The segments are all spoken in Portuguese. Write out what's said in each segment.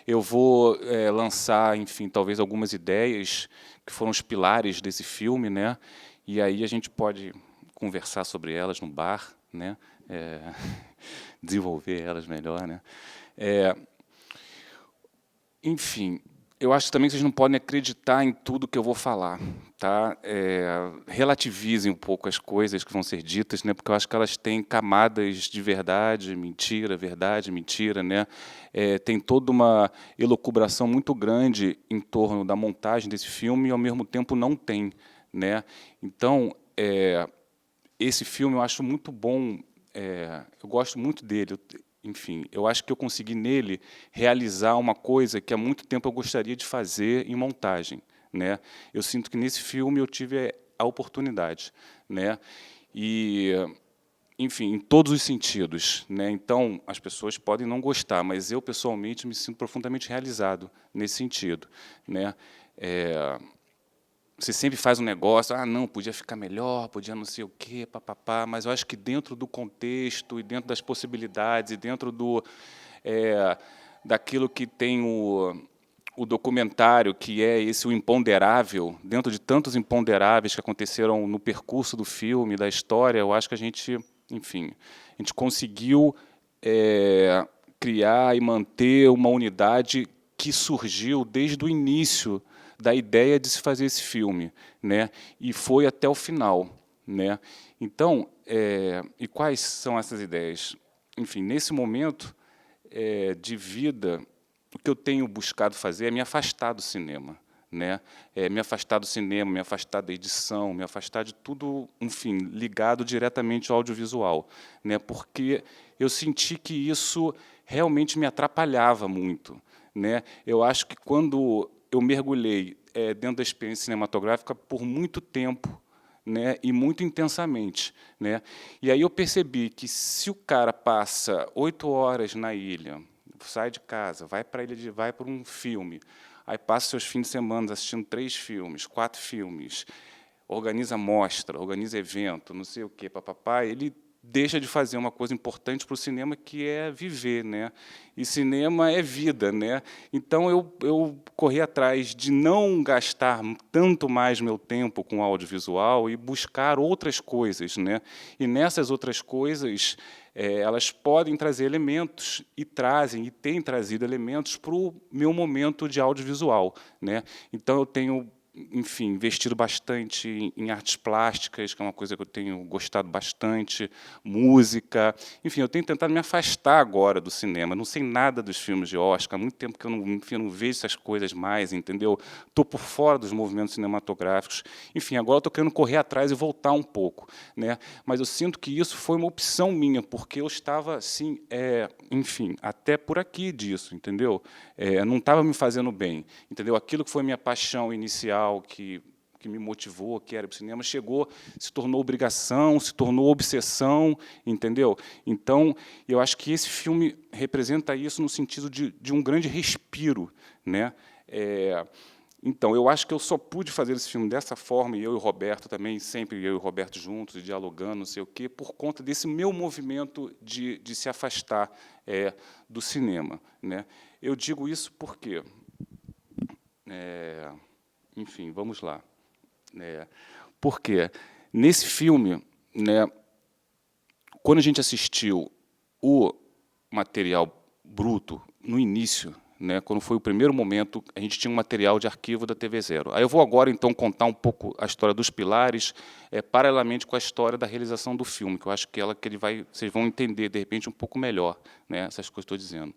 eu vou lançar, enfim, talvez algumas ideias que foram os pilares desse filme, né? E aí a gente pode conversar sobre elas no bar, né? Desenvolver elas melhor, né? Enfim, eu acho também que vocês não podem acreditar em tudo que eu vou falar, tá? Relativizem um pouco as coisas que vão ser ditas, né? Porque eu acho que elas têm camadas de verdade, mentira, né? Tem toda uma elucubração muito grande em torno da montagem desse filme e, ao mesmo tempo, não tem, né? Então, esse filme eu acho muito bom, eu gosto muito dele. Enfim, eu acho que eu consegui nele realizar uma coisa que há muito tempo eu gostaria de fazer em montagem, né? Eu sinto que nesse filme eu tive a oportunidade, né? E, enfim, em todos os sentidos, né? Então, as pessoas podem não gostar, mas eu pessoalmente me sinto profundamente realizado nesse sentido, né? Você sempre faz um negócio, não, podia ficar melhor, podia não sei o quê, papapá, mas eu acho que dentro do contexto e dentro das possibilidades e dentro daquilo que tem o documentário, que é esse o imponderável, dentro de tantos imponderáveis que aconteceram no percurso do filme, da história, eu acho que a gente, enfim, a gente conseguiu criar e manter uma unidade que surgiu desde o início da ideia de se fazer esse filme, né? E foi até o final, né? Então, e quais são essas ideias? Enfim, nesse momento de vida, o que eu tenho buscado fazer é me afastar do cinema, né? Me afastar do cinema, me afastar da edição, me afastar de tudo, enfim, ligado diretamente ao audiovisual, né? Porque eu senti que isso realmente me atrapalhava muito, né? Eu acho que quando eu mergulhei dentro da experiência cinematográfica por muito tempo, né, e muito intensamente, né? E aí eu percebi que se o cara passa 8 horas na ilha, sai de casa, vai para a ilha, vai para um filme, aí passa seus fins de semana assistindo 3 filmes, 4 filmes, organiza mostra, organiza evento, não sei o quê, papapá, ele deixa de fazer uma coisa importante para o cinema, que é viver, né? E cinema é vida, né? Então eu corri atrás de não gastar tanto mais meu tempo com audiovisual e buscar outras coisas, né? E nessas outras coisas elas podem trazer elementos e trazem e têm trazido elementos para o meu momento de audiovisual, né? Então eu tenho, enfim, investido bastante em artes plásticas, que é uma coisa que eu tenho gostado bastante, música. Enfim, eu tenho tentado me afastar agora do cinema. Não sei nada dos filmes de Oscar, há muito tempo que eu não, enfim, eu não vejo essas coisas mais, entendeu? Estou por fora dos movimentos cinematográficos. Enfim, agora estou querendo correr atrás e voltar um pouco, né? Mas eu sinto que isso foi uma opção minha, porque eu estava, assim, enfim, até por aqui disso, entendeu? Não estava me fazendo bem, entendeu? Aquilo que foi minha paixão inicial, que me motivou, que era o cinema, chegou, se tornou obrigação, se tornou obsessão, entendeu? Então, eu acho que esse filme representa isso no sentido de um grande respiro, né? Então, eu acho que eu só pude fazer esse filme dessa forma, e eu e o Roberto também, sempre eu e o Roberto juntos, dialogando, não sei o quê, por conta desse meu movimento de se afastar do cinema, né? Eu digo isso porque, enfim, vamos lá. Porque nesse filme, né, quando a gente assistiu o material bruto, no início, né, quando foi o primeiro momento, a gente tinha um material de arquivo da TV Zero. Aí eu vou agora, então, contar um pouco a história dos pilares, paralelamente com a história da realização do filme, que eu acho que vocês vão entender, de repente, um pouco melhor, né, essas coisas que eu estou dizendo.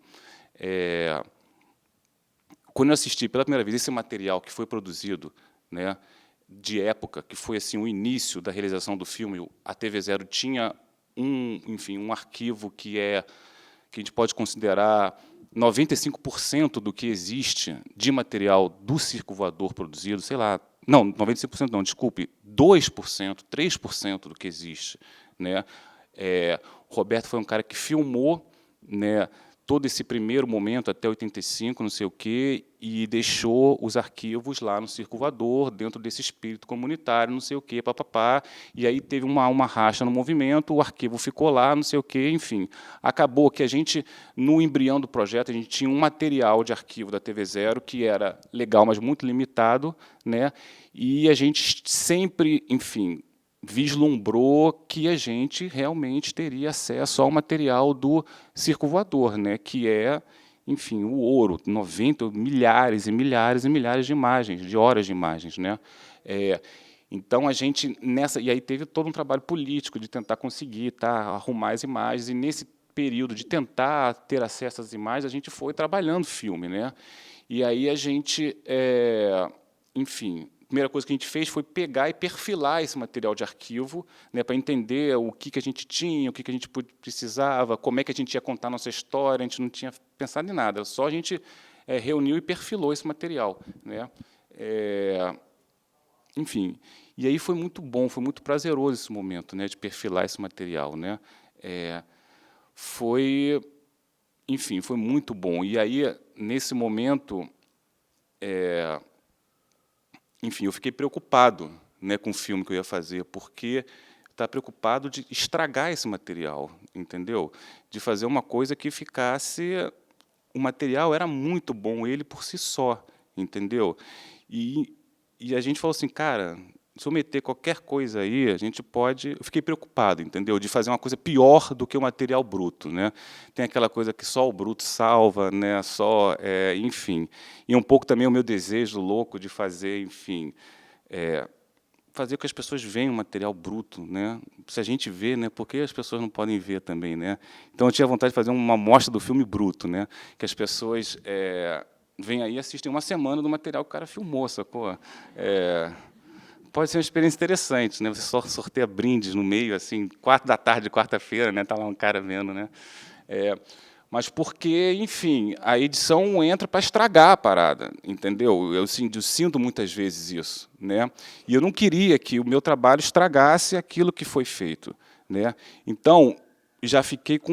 Quando eu assisti pela primeira vez esse material que foi produzido, né, de época, que foi assim o início da realização do filme, a TV Zero tinha enfim, um arquivo que a gente pode considerar 95% do que existe de material do Circo Voador produzido, sei lá, não, 95% não, desculpe, 2%, 3% do que existe, né? O Roberto foi um cara que filmou, né, todo esse primeiro momento até 85, não sei o quê, e deixou os arquivos lá no Circo Voador, dentro desse espírito comunitário, não sei o quê, papapá, e aí teve uma racha no movimento, o arquivo ficou lá, não sei o quê, enfim. Acabou que a gente, no embrião do projeto, a gente tinha um material de arquivo da TV Zero que era legal, mas muito limitado, né? E a gente sempre, enfim, vislumbrou que a gente realmente teria acesso ao material do Circo Voador, né, que é, enfim, o ouro, 90, milhares e milhares e milhares de imagens, de horas de imagens, né? Então a gente e aí teve todo um trabalho político de tentar conseguir, arrumar as imagens, e nesse período de tentar ter acesso às imagens, a gente foi trabalhando filme, né? E aí a gente, enfim, a primeira coisa que a gente fez foi pegar e perfilar esse material de arquivo, né, para entender o que a gente tinha, o que a gente precisava, como é que a gente ia contar a nossa história. A gente não tinha pensado em nada, só a gente reuniu e perfilou esse material, né? Enfim, e aí foi muito bom, foi muito prazeroso esse momento, né, de perfilar esse material, né? Enfim, foi muito bom. E aí, nesse momento, enfim, eu fiquei preocupado, né, com o filme que eu ia fazer, porque estava preocupado de estragar esse material, entendeu? De fazer uma coisa que ficasse... O material era muito bom, ele por si só, entendeu? E a gente falou assim, cara, se eu meter qualquer coisa aí, a gente pode... Eu fiquei preocupado, entendeu? De fazer uma coisa pior do que o material bruto, né? Tem aquela coisa que só o bruto salva, né? Enfim. E um pouco também o meu desejo louco de fazer, enfim, fazer com que as pessoas vejam o material bruto, né? Se a gente vê, né? Por que as pessoas não podem ver também, né? Então eu tinha vontade de fazer uma amostra do filme bruto, né? Que as pessoas vêm aí e assistem uma semana do material que o cara filmou, sacou? Pode ser uma experiência interessante, né? Você só sorteia brindes no meio, assim, 4 da tarde, quarta-feira, né? Tá lá um cara vendo, né? Mas porque, enfim, a edição entra para estragar a parada, entendeu? Eu sinto muitas vezes isso, né? E eu não queria que o meu trabalho estragasse aquilo que foi feito, né? Então, já ficamos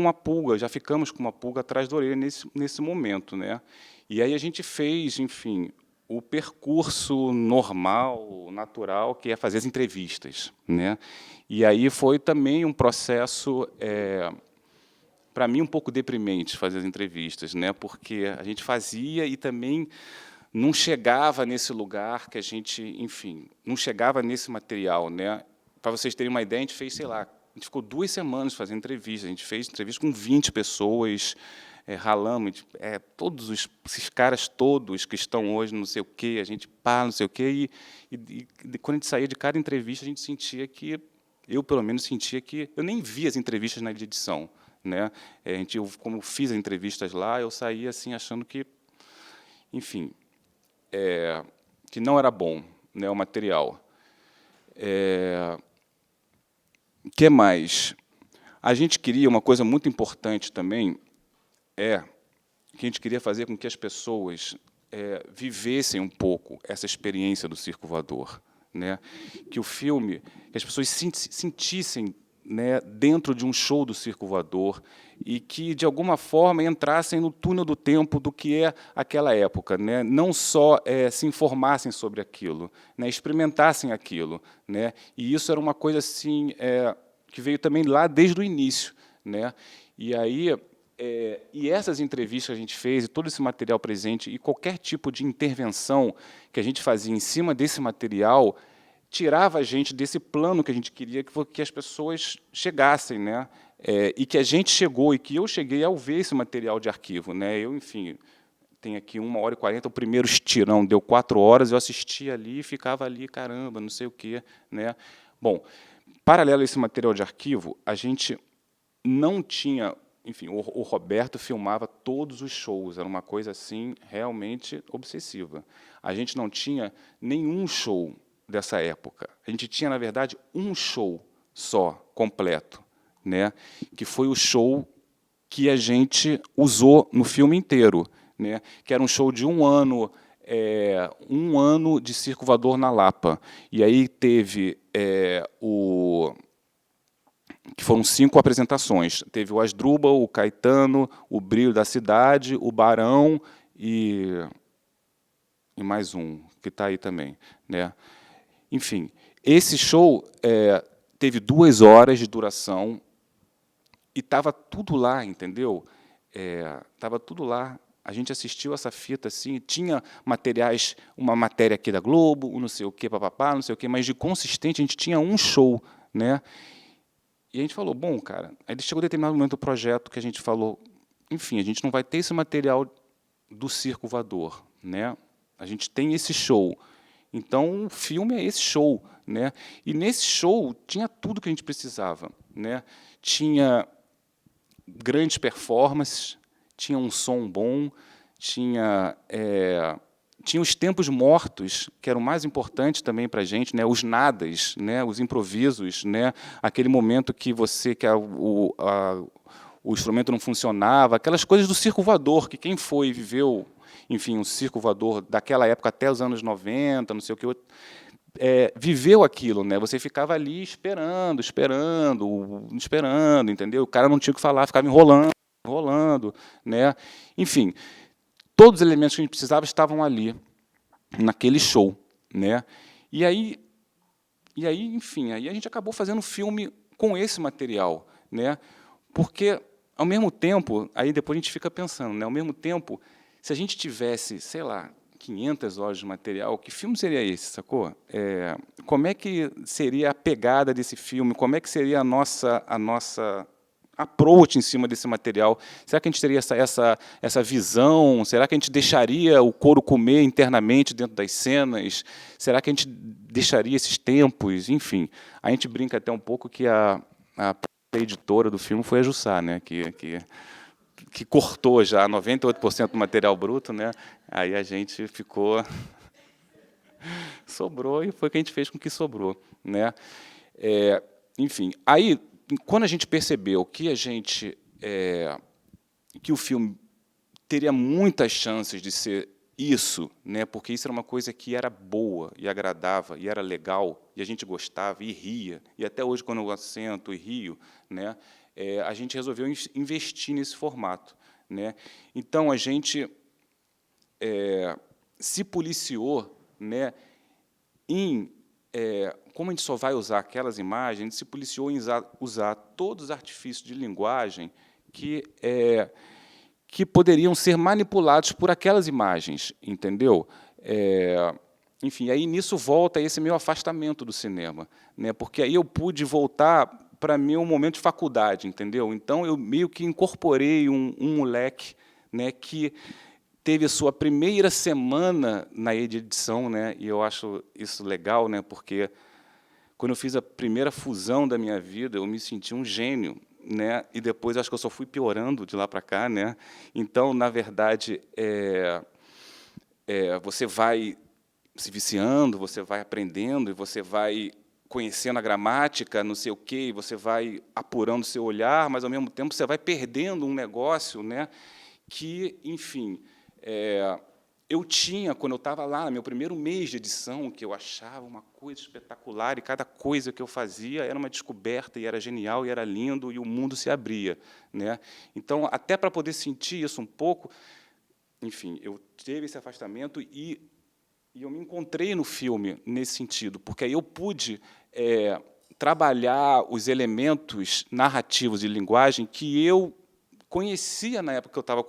com uma pulga atrás da orelha nesse momento, né? E aí a gente fez, enfim, o percurso normal, natural, que é fazer as entrevistas, né? E aí foi também um processo, para mim, um pouco deprimente fazer as entrevistas, né? Porque a gente fazia e também não chegava nesse lugar que a gente, enfim, não chegava nesse material, né? Para vocês terem uma ideia, a gente fez, sei lá, a gente ficou 2 semanas fazendo entrevistas, a gente fez entrevistas com 20 pessoas, ralamos, todos esses caras todos que estão hoje, não sei o quê, a gente não sei o quê, e quando a gente saía de cada entrevista, a gente sentia que, eu pelo menos sentia que, eu nem via as entrevistas na edição, né? Como fiz as entrevistas lá, eu saía assim achando que, enfim, que não era bom, né, o material. O que mais? A gente queria uma coisa muito importante também, que a gente queria fazer com que as pessoas vivessem um pouco essa experiência do Circo Voador, né? Que o filme, que as pessoas sentissem, né, dentro de um show do Circo Voador e que, de alguma forma, entrassem no túnel do tempo do que é aquela época, né? Não só se informassem sobre aquilo, né, experimentassem aquilo, né? E isso era uma coisa assim que veio também lá desde o início, né? E aí e essas entrevistas que a gente fez, e todo esse material presente, e qualquer tipo de intervenção que a gente fazia em cima desse material, tirava a gente desse plano que a gente queria que as pessoas chegassem, né? E que a gente chegou, e que eu cheguei ao ver esse material de arquivo, né? Eu, enfim, tenho aqui 1h40, o primeiro estirão deu 4 horas, eu assistia ali e ficava ali, caramba, não sei o quê, né? Bom, paralelo a esse material de arquivo, a gente não tinha... Enfim, o Roberto filmava todos os shows, era uma coisa assim realmente obsessiva. A gente não tinha nenhum show dessa época. A gente tinha, na verdade, um show só, completo, né? Que foi o show que a gente usou no filme inteiro, né? Que era um show de 1 ano, 1 ano de Circo Voador na Lapa. E aí teve que foram 5 apresentações. Teve o Asdrubal, o Caetano, o Brilho da Cidade, o Barão e mais um, que está aí também, né? Enfim, esse show teve 2 horas de duração e estava tudo lá, entendeu? Estava tudo lá. A gente assistiu essa fita assim, tinha materiais, uma matéria aqui da Globo, um não sei o quê, papapá, não sei o quê, mas de consistente a gente tinha um show, né? E a gente falou, bom, cara, aí chegou um determinado momento do projeto que a gente falou, enfim, a gente não vai ter esse material do circo voador, né? A gente tem esse show. Então, o filme é esse show, né? E nesse show tinha tudo que a gente precisava, né? Tinha grandes performances, tinha um som bom, tinha os tempos mortos, que era o mais importante também para a gente, né? Os nadas, né? Os improvisos, né? Aquele momento que o instrumento não funcionava, aquelas coisas do circo voador, que quem foi e viveu, enfim, um circo voador daquela época até os anos 90, não sei o que, viveu aquilo, né? Você ficava ali esperando, entendeu? O cara não tinha o que falar, ficava enrolando, né? Enfim, todos os elementos que a gente precisava estavam ali, naquele show, né? E aí, enfim, aí a gente acabou fazendo filme com esse material, né? Porque, ao mesmo tempo, aí depois a gente fica pensando, né? Ao mesmo tempo, se a gente tivesse, sei lá, 500 horas de material, que filme seria esse, sacou? Como é que seria a pegada desse filme? Como é que seria a nossa approach em cima desse material? Será que a gente teria essa visão? Será que a gente deixaria o couro comer internamente dentro das cenas? Será que a gente deixaria esses tempos? Enfim, a gente brinca até um pouco que a editora do filme foi a Jussá, né? Que cortou já 98% do material bruto, né? Aí a gente ficou... sobrou, e foi o que a gente fez com o que sobrou, né? Enfim, aí, quando a gente percebeu que que o filme teria muitas chances de ser isso, né? Porque isso era uma coisa que era boa e agradava e era legal e a gente gostava e ria, e até hoje quando eu assento e rio, né? A gente resolveu investir nesse formato, né? Então a gente se policiou, né? Como a gente só vai usar aquelas imagens, a gente se policiou em usar todos os artifícios de linguagem que poderiam ser manipulados por aquelas imagens, entendeu? Enfim, aí nisso volta esse meu afastamento do cinema, né? Porque aí eu pude voltar para mim um momento de faculdade, entendeu? Então eu meio que incorporei um moleque, né, que teve a sua primeira semana na edição, né? E eu acho isso legal, né? Porque quando eu fiz a primeira fusão da minha vida, eu me senti um gênio, né? E depois acho que eu só fui piorando de lá para cá, né? Então, na verdade, você vai se viciando, você vai aprendendo e você vai conhecendo a gramática, não sei o quê, e você vai apurando o seu olhar, mas, ao mesmo tempo, você vai perdendo um negócio, né, que, enfim, eu tinha, quando eu estava lá, no meu primeiro mês de edição, que eu achava uma coisa espetacular, e cada coisa que eu fazia era uma descoberta, e era genial, e era lindo, e o mundo se abria, né? Então, até para poder sentir isso um pouco, enfim, eu tive esse afastamento e eu me encontrei no filme nesse sentido, porque aí eu pude trabalhar os elementos narrativos de linguagem que eu conhecia na época que eu estava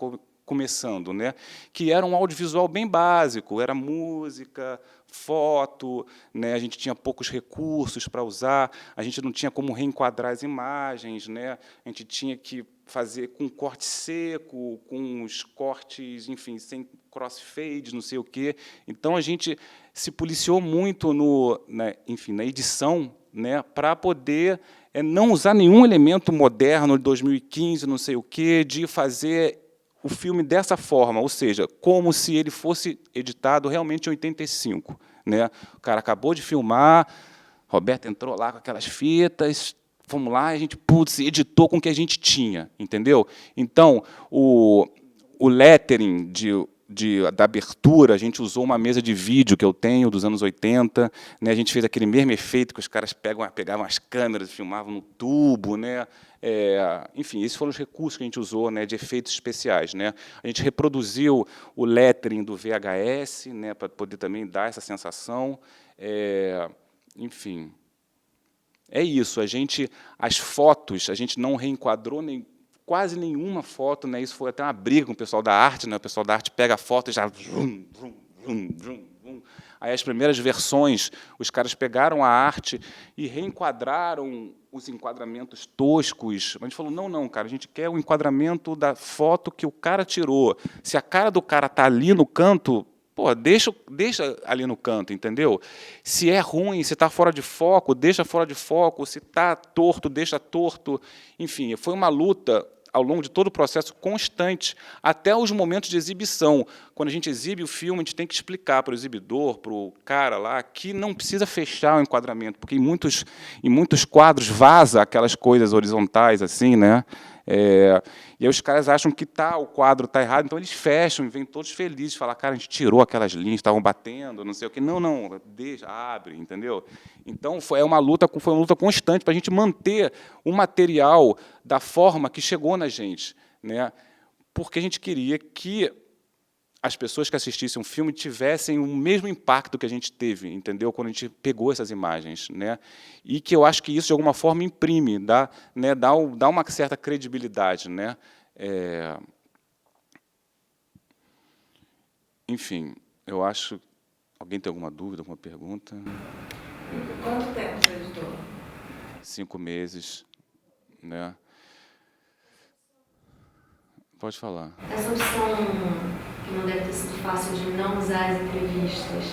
começando, né? Que era um audiovisual bem básico, era música, foto, né? A gente tinha poucos recursos para usar, a gente não tinha como reenquadrar as imagens, né? A gente tinha que fazer com corte seco, com os cortes, enfim, sem crossfade, não sei o quê. Então a gente se policiou muito enfim, na edição, né, para poder não usar nenhum elemento moderno de 2015, não sei o quê, de fazer o filme dessa forma, ou seja, como se ele fosse editado realmente em 85. Né? O cara acabou de filmar, Roberto entrou lá com aquelas fitas, vamos lá, a gente editou com o que a gente tinha, entendeu? Então, o lettering da abertura, a gente usou uma mesa de vídeo que eu tenho dos anos 80, né? A gente fez aquele mesmo efeito que os caras pegavam as câmeras e filmavam no tubo, né? Enfim, esses foram os recursos que a gente usou, né, de efeitos especiais, né? A gente reproduziu o lettering do VHS, né, para poder também dar essa sensação. Enfim, é isso. As fotos, a gente não reenquadrou quase nenhuma foto, né? Isso foi até uma briga com o pessoal da arte, né? O pessoal da arte pega a foto e já vrum, vrum, vrum, vrum, vrum. Aí as primeiras versões, os caras pegaram a arte e reenquadraram os enquadramentos toscos. A gente falou, não, cara, a gente quer o enquadramento da foto que o cara tirou. Se a cara do cara está ali no canto, pô, deixa ali no canto, entendeu? Se é ruim, se está fora de foco, deixa fora de foco. Se está torto, deixa torto. Enfim, foi uma luta ao longo de todo o processo constante, até os momentos de exibição. Quando a gente exibe o filme, a gente tem que explicar para o exibidor, para o cara lá, que não precisa fechar o enquadramento, porque em muitos quadros vaza aquelas coisas horizontais, assim, né? E aí os caras acham que o quadro está errado, então eles fecham e vêm todos felizes, falar, cara, a gente tirou aquelas linhas, estavam batendo, não sei o quê. Não, deixa, abre, entendeu? Então foi uma luta constante para a gente manter o material da forma que chegou na gente, né? Porque a gente queria que as pessoas que assistissem o filme tivessem o mesmo impacto que a gente teve, entendeu? Quando a gente pegou essas imagens, né? E que eu acho que isso de alguma forma imprime, dá uma certa credibilidade, né? Enfim, eu acho. Alguém tem alguma dúvida, alguma pergunta? Quanto tempo você editou? 5 meses, né? Pode falar. Essa opção, que não deve ter sido fácil, de não usar as entrevistas,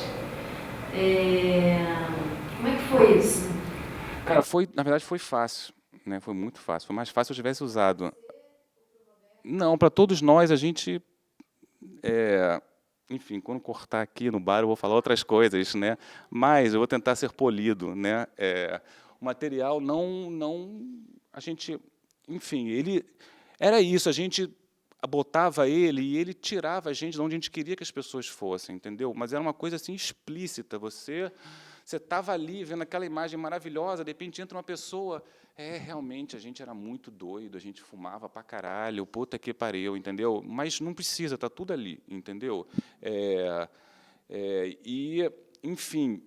como é que foi isso? Cara, na verdade foi fácil, né? Foi muito fácil. Foi mais fácil se eu tivesse usado. Não, para todos nós, a gente... enfim, quando cortar aqui no bar, eu vou falar outras coisas, né? Mas eu vou tentar ser polido, né? O material a gente... Enfim, ele... Era isso, a gente botava ele e ele tirava a gente de onde a gente queria que as pessoas fossem, entendeu? Mas era uma coisa assim explícita. Você estava ali vendo aquela imagem maravilhosa, de repente entra uma pessoa, realmente a gente era muito doido, a gente fumava pra caralho, puta que pariu, entendeu? Mas não precisa, tá tudo ali, entendeu? Enfim,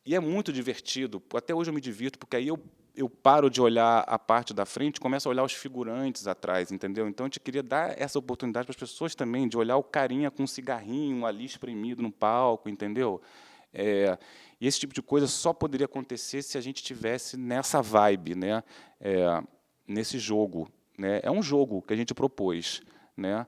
e é muito divertido. Até hoje eu me divirto, porque aí eu paro de olhar a parte da frente e começo a olhar os figurantes atrás, entendeu? Então, a gente queria dar essa oportunidade para as pessoas também, de olhar o carinha com um cigarrinho ali espremido no palco, entendeu? E esse tipo de coisa só poderia acontecer se a gente tivesse nessa vibe, né? Nesse jogo, né? É um jogo que a gente propôs, né?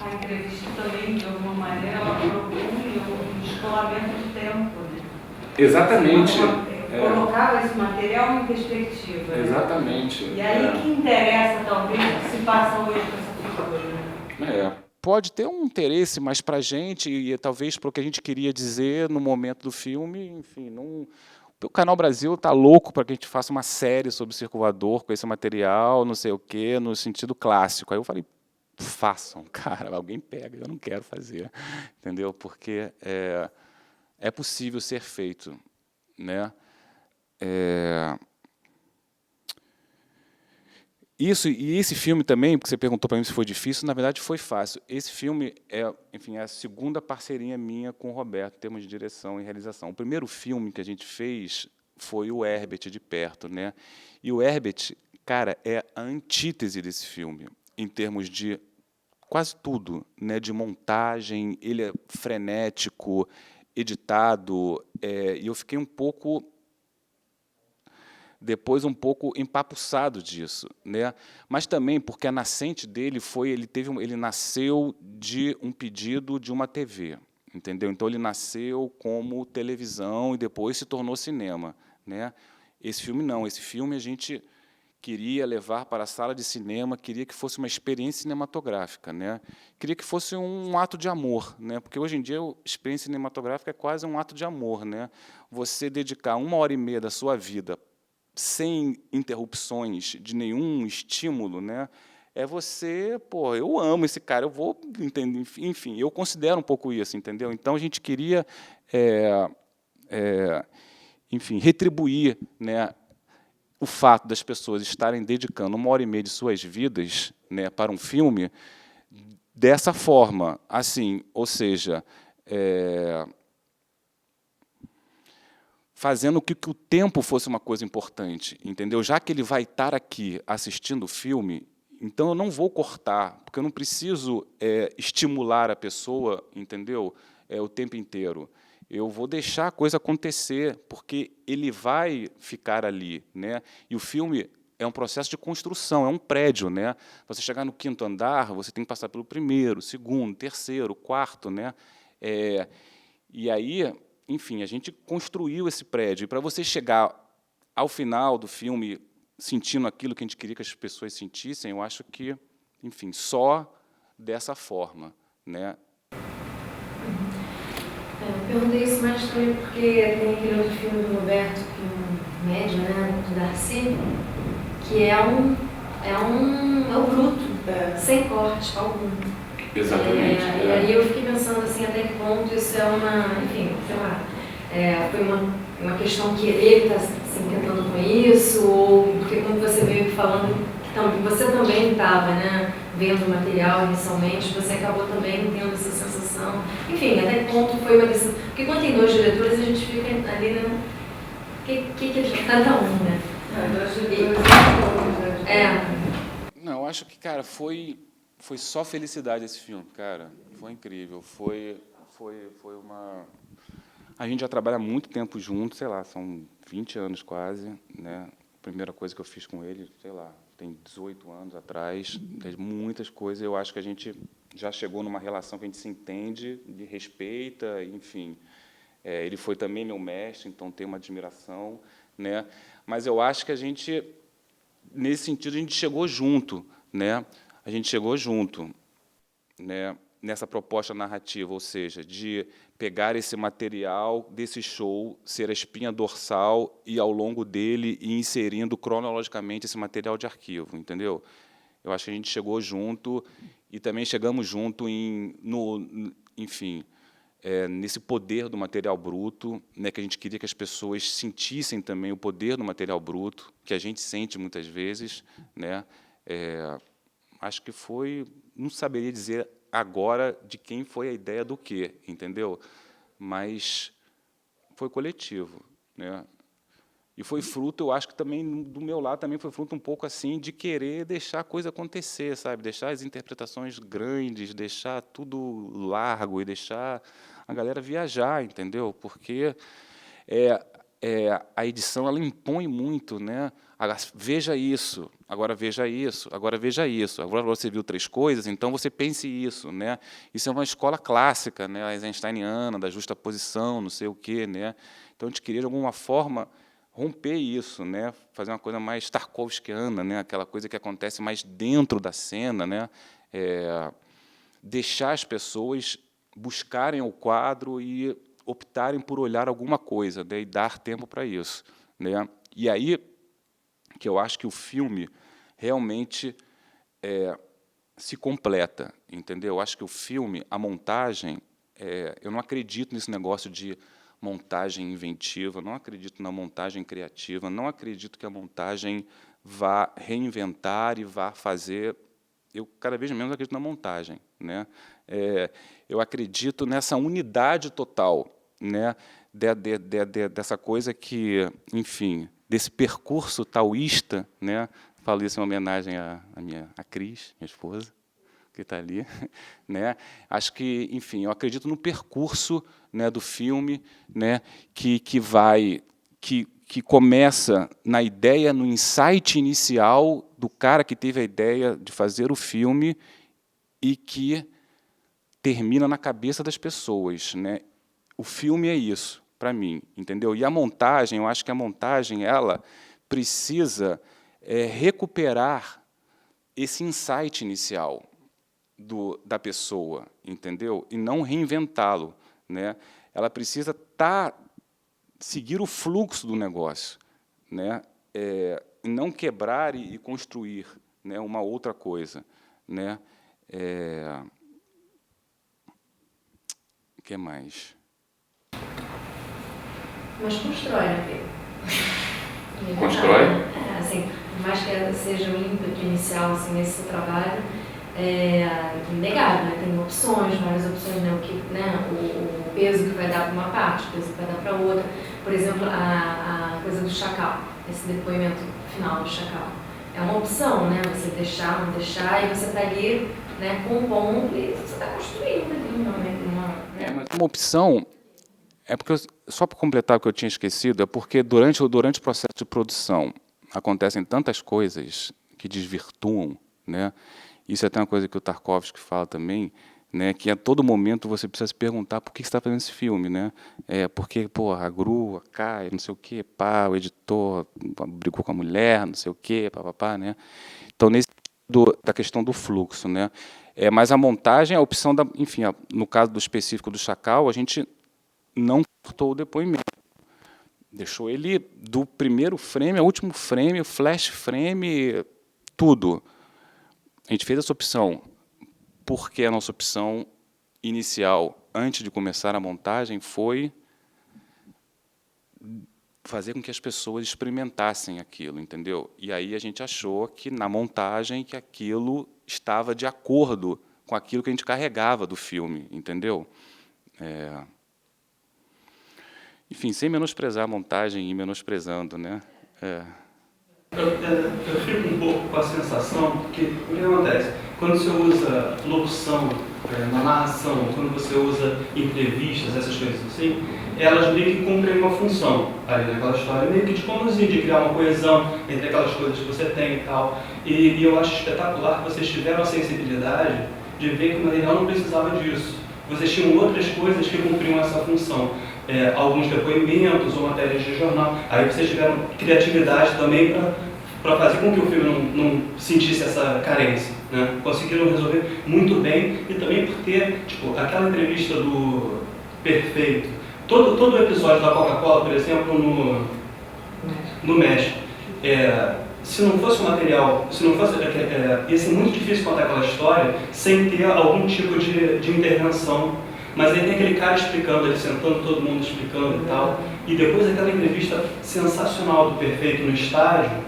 A entrevista também, de alguma maneira, ela propõe um descolamento de tempo, né? Exatamente. Colocava esse material em perspectiva. Exatamente. E aí que interessa, talvez, que se passa hoje com essa figura, né? Pode ter um interesse, mas para a gente, e talvez para o que a gente queria dizer no momento do filme, enfim, não... O Canal Brasil está louco para que a gente faça uma série sobre o circo voador com esse material, não sei o quê, no sentido clássico. Aí eu falei, façam, cara, alguém pega, eu não quero fazer, entendeu? Porque é possível ser feito, né? E esse filme também, porque você perguntou para mim se foi difícil, na verdade foi fácil. Esse filme enfim, é a segunda parceria minha com o Roberto, em termos de direção e realização. O primeiro filme que a gente fez foi o Herbert de perto, né? E o Herbert, cara, é a antítese desse filme, em termos de quase tudo, né? De montagem, ele é frenético, editado, e eu fiquei depois um pouco empapuçado disso, né? Mas também porque a nascente dele ele nasceu de um pedido de uma TV, entendeu? Então ele nasceu como televisão e depois se tornou cinema, né? Esse filme não, esse filme a gente queria levar para a sala de cinema, queria que fosse uma experiência cinematográfica, né? Queria que fosse um ato de amor, né? Porque hoje em dia a experiência cinematográfica é quase um ato de amor, né? Você dedicar 1h30 da sua vida sem interrupções de nenhum estímulo, né? é você, pô, eu amo esse cara, eu vou entender, enfim, eu considero um pouco isso, entendeu? Então a gente queria, enfim, retribuir, né, o fato das pessoas estarem dedicando 1h30 de suas vidas, né, para um filme dessa forma, assim, ou seja, fazendo que o tempo fosse uma coisa importante, entendeu? Já que ele vai estar aqui assistindo o filme, então eu não vou cortar, porque eu não preciso estimular a pessoa, entendeu? O tempo inteiro. Eu vou deixar a coisa acontecer, porque ele vai ficar ali, né? E o filme é um processo de construção, é um prédio, né? Você chegar no 5º andar, você tem que passar pelo 1º, 2º, 3º, 4º, né? E aí, enfim, a gente construiu esse prédio. E para você chegar ao final do filme sentindo aquilo que a gente queria que as pessoas sentissem, eu acho que, enfim, só dessa forma, né? Eu perguntei isso mais também porque tem aquele outro filme do Roberto, que é um médio, né, do Darcy, que é o bruto, sem corte algum. Exatamente. E aí eu fiquei pensando assim, até que ponto isso é uma, enfim, sei lá, foi uma questão que ele está se intentando com isso, ou porque como você veio falando, que você também estava, né, vendo o material inicialmente, você acabou também tendo essa sensação. Enfim, até que ponto foi uma decisão. Porque quando tem 2 diretores, a gente fica ali, né, o que é de cada um, né? Não, eu acho que, cara, foi só felicidade esse filme, cara. Foi incrível. Foi uma... A gente já trabalha há muito tempo junto, sei lá, são 20 anos quase, né? A primeira coisa que eu fiz com ele, sei lá, tem 18 anos atrás, muitas coisas. Eu acho que a gente já chegou numa relação que a gente se entende, de respeita, enfim. Ele foi também meu mestre, então tem uma admiração, né? Mas eu acho que a gente, nesse sentido, a gente chegou junto, né? A gente chegou junto, né, nessa proposta narrativa, ou seja, de pegar esse material desse show, ser a espinha dorsal e, ao longo dele, ir inserindo cronologicamente esse material de arquivo, entendeu? Eu acho que a gente chegou junto e também chegamos junto enfim, nesse poder do material bruto, né, que a gente queria que as pessoas sentissem também o poder do material bruto, que a gente sente muitas vezes, né? Acho que não saberia dizer agora de quem foi a ideia do quê, entendeu? Mas foi coletivo, né? E foi fruto, eu acho que também do meu lado também foi fruto um pouco assim de querer deixar a coisa acontecer, sabe? Deixar as interpretações grandes, deixar tudo largo e deixar a galera viajar, entendeu? Porque a edição ela impõe muito, né? Veja isso, agora veja isso, agora veja isso. Agora você viu 3 coisas, então você pense isso, né? Isso é uma escola clássica, né? A Eisensteiniana, da justaposição, não sei o quê, né? Então a gente queria de alguma forma romper isso, né? Fazer uma coisa mais tarkovskiana, né? Aquela coisa que acontece mais dentro da cena, né? Deixar as pessoas buscarem o quadro e optarem por olhar alguma coisa, né, e dar tempo para isso, né? E aí que eu acho que o filme realmente se completa, entendeu? Eu acho que o filme, a montagem, eu não acredito nesse negócio de montagem inventiva, não acredito na montagem criativa, não acredito que a montagem vá reinventar e vá fazer... Eu cada vez menos acredito na montagem, né? Eu acredito nessa unidade total, né? Dessa coisa que, enfim, desse percurso taoísta, né? Falo isso em homenagem à Cris, minha esposa, que está ali, né? Acho que, enfim, eu acredito no percurso, né, do filme, né, que começa na ideia, no insight inicial do cara que teve a ideia de fazer o filme e que termina na cabeça das pessoas, né? O filme é isso, para mim, entendeu? E a montagem, eu acho que a montagem ela precisa recuperar esse insight inicial da pessoa, entendeu? E não reinventá-lo, né? Ela precisa seguir o fluxo do negócio, né? Não quebrar e construir, né, uma outra coisa, né? O que mais? Mas constrói, né, Pedro? Constrói? Assim, por mais que seja um ímpeto inicial assim, nesse seu trabalho, inegável, né? Tem opções, várias opções, né? O peso que vai dar para uma parte, o peso que vai dar para outra. Por exemplo, a coisa do Chacal, esse depoimento final do Chacal. É uma opção, né? Você deixar, não deixar, e você está ali, né, compondo e você está construindo ali Mas uma opção, só para completar o que eu tinha esquecido, é porque durante o processo de produção acontecem tantas coisas que desvirtuam, né? Isso é até uma coisa que o Tarkovsky fala também, né, que a todo momento você precisa se perguntar por que você está fazendo esse filme, né? Porque, a grua cai, não sei o quê, o editor brigou com a mulher, não sei o quê, né? Então, da questão do fluxo, né? Mas a montagem, a opção enfim, no caso do específico do Chacal, a gente não cortou o depoimento. Deixou ele do primeiro frame ao último frame, flash frame, tudo. A gente fez essa opção porque a nossa opção inicial, antes de começar a montagem, foi fazer com que as pessoas experimentassem aquilo, entendeu? E aí a gente achou que, na montagem, que aquilo estava de acordo com aquilo que a gente carregava do filme, entendeu? Enfim, sem menosprezar a montagem e menosprezando, né? Eu fico um pouco com a sensação que o que acontece? Quando você usa locução na narração, quando você usa entrevistas, essas coisas assim, elas meio que cumprem uma função ali naquela história, meio que de conduzir, de criar uma coesão entre aquelas coisas que você tem e tal. E eu acho espetacular que vocês tiveram a sensibilidade de ver que o material não precisava disso. Vocês tinham outras coisas que cumpriam essa função. Alguns depoimentos ou matérias de jornal. Aí vocês tiveram criatividade também para fazer com que o filme não sentisse essa carência, né? Conseguiram resolver muito bem e também por ter, aquela entrevista do Perfeito. Todo o episódio da Coca-Cola, por exemplo, no México, se não fosse o material, ia ser muito difícil contar aquela história sem ter algum tipo de intervenção. Mas aí tem aquele cara explicando, ele sentando, todo mundo explicando e tal. E depois aquela entrevista sensacional do Perfeito no estádio,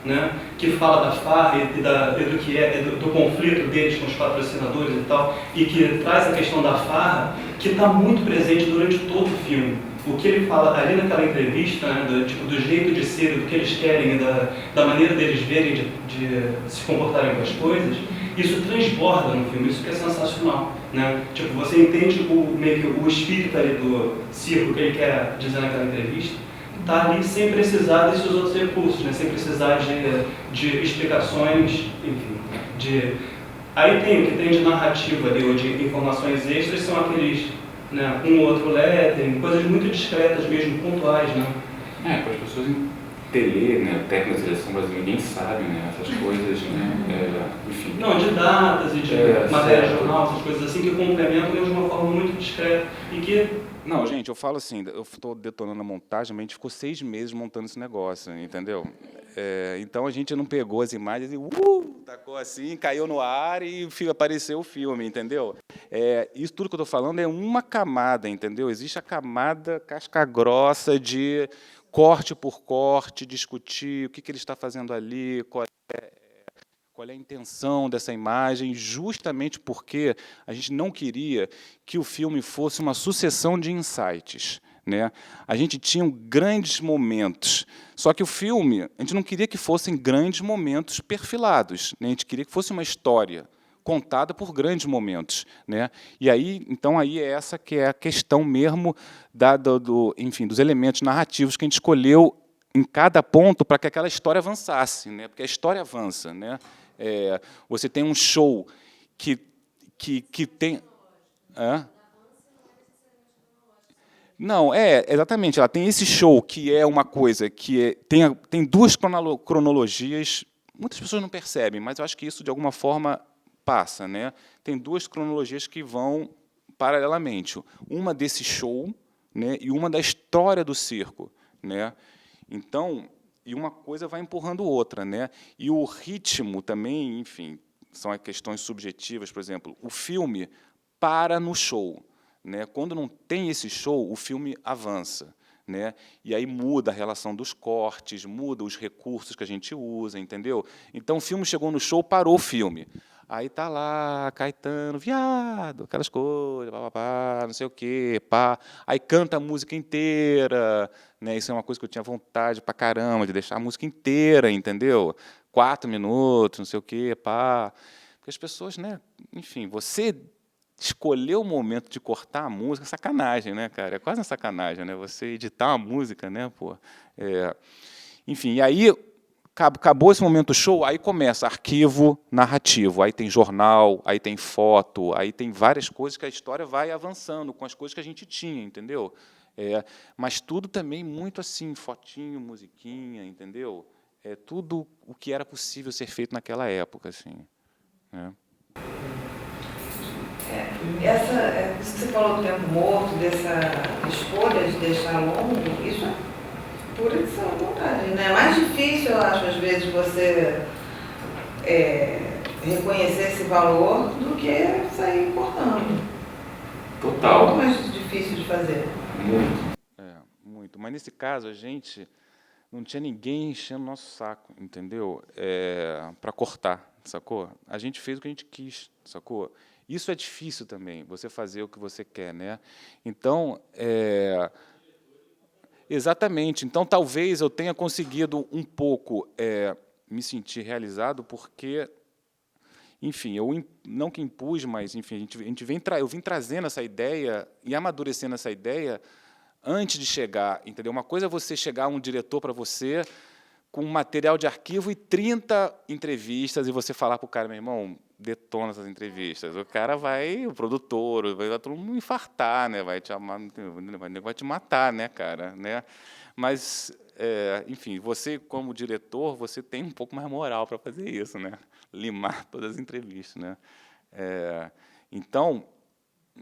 né, que fala da farra e do conflito deles com os patrocinadores e tal, e que traz a questão da farra, que está muito presente durante todo o filme. O que ele fala ali naquela entrevista, né, do jeito de ser, do que eles querem, da maneira deles verem, de se comportarem com as coisas, isso transborda no filme, isso que é sensacional, né? Você entende meio que o espírito ali do circo que ele quer dizer naquela entrevista, está ali sem precisar desses outros recursos, né? Sem precisar de explicações, enfim. Aí tem o que tem de narrativa ali, ou de informações extras, são aqueles, né, um ou outro lettering, coisas muito discretas mesmo, pontuais, né? Para as pessoas entender, né, técnica de seleção brasileira, ninguém sabe, né, essas coisas, né, enfim. Não, de datas e de matéria de jornal, essas coisas assim que complementam de uma forma muito discreta e que... Não, gente, eu falo assim, eu estou detonando a montagem, mas a gente ficou 6 meses montando esse negócio, entendeu? Então a gente não pegou as imagens e tacou assim, caiu no ar e apareceu o filme, entendeu? Isso tudo que eu estou falando é uma camada, entendeu? Existe a camada casca grossa de corte por corte, discutir o que ele está fazendo ali, qual é a intenção dessa imagem, justamente porque a gente não queria que o filme fosse uma sucessão de insights, né? A gente tinha grandes momentos, só que o filme, a gente não queria que fossem grandes momentos perfilados, né? A gente queria que fosse uma história contada por grandes momentos, né? E aí, então, aí é essa que é a questão mesmo enfim, dos elementos narrativos que a gente escolheu em cada ponto para que aquela história avançasse, né? Porque a história avança, né? Você tem um show que tem... Não, exatamente. Ela tem esse show que é uma coisa que tem 2 cronologias. Muitas pessoas não percebem, mas eu acho que isso, de alguma forma, passa, né? Tem 2 cronologias que vão paralelamente. Uma desse show, né, e uma da história do circo, né? Então, E uma coisa vai empurrando outra, né? E o ritmo também, enfim, são questões subjetivas. Por exemplo, o filme para no show, né? Quando não tem esse show, o filme avança, né? E aí muda a relação dos cortes, muda os recursos que a gente usa, entendeu? Então o filme chegou no show, parou o filme. Aí tá lá, Caetano, viado, aquelas coisas, pá, não sei o quê, pá. Aí canta a música inteira, né? Isso é uma coisa que eu tinha vontade pra caramba, de deixar a música inteira, entendeu? 4 minutos, não sei o quê, pá. Porque as pessoas, né? Enfim, você escolher o momento de cortar a música, é sacanagem, né, cara? É quase uma sacanagem, né? Você editar uma música, né, pô? Enfim, e aí acabou esse momento show, aí começa arquivo narrativo, aí tem jornal, aí tem foto, aí tem várias coisas que a história vai avançando com as coisas que a gente tinha, entendeu? Mas tudo também muito assim, fotinho, musiquinha, entendeu? Tudo o que era possível ser feito naquela época, assim, né? Isso que você falou do tempo morto, dessa escolha de deixar longo, isso é pura edição de vontade, né? É mais difícil, eu acho, às vezes, você reconhecer esse valor do que sair cortando. Total. É muito mais difícil de fazer. Muito. Muito. Mas, nesse caso, a gente não tinha ninguém enchendo o nosso saco, entendeu? Para cortar, sacou? A gente fez o que a gente quis, sacou? Isso é difícil também, você fazer o que você quer, né? Então, exatamente. Então, talvez eu tenha conseguido um pouco me sentir realizado, porque, enfim, eu não que impus, mas, enfim, eu vim trazendo essa ideia e amadurecendo essa ideia antes de chegar, entendeu? Uma coisa é você chegar um diretor para você com material de arquivo e 30 entrevistas e você falar para o cara, meu irmão, detona essas entrevistas. O cara vai, o produtor, vai todo mundo infartar, né? Vai te matar, né, cara? Né? Mas, enfim, você, como diretor, você tem um pouco mais moral para fazer isso, né? Limar todas as entrevistas, né? Então,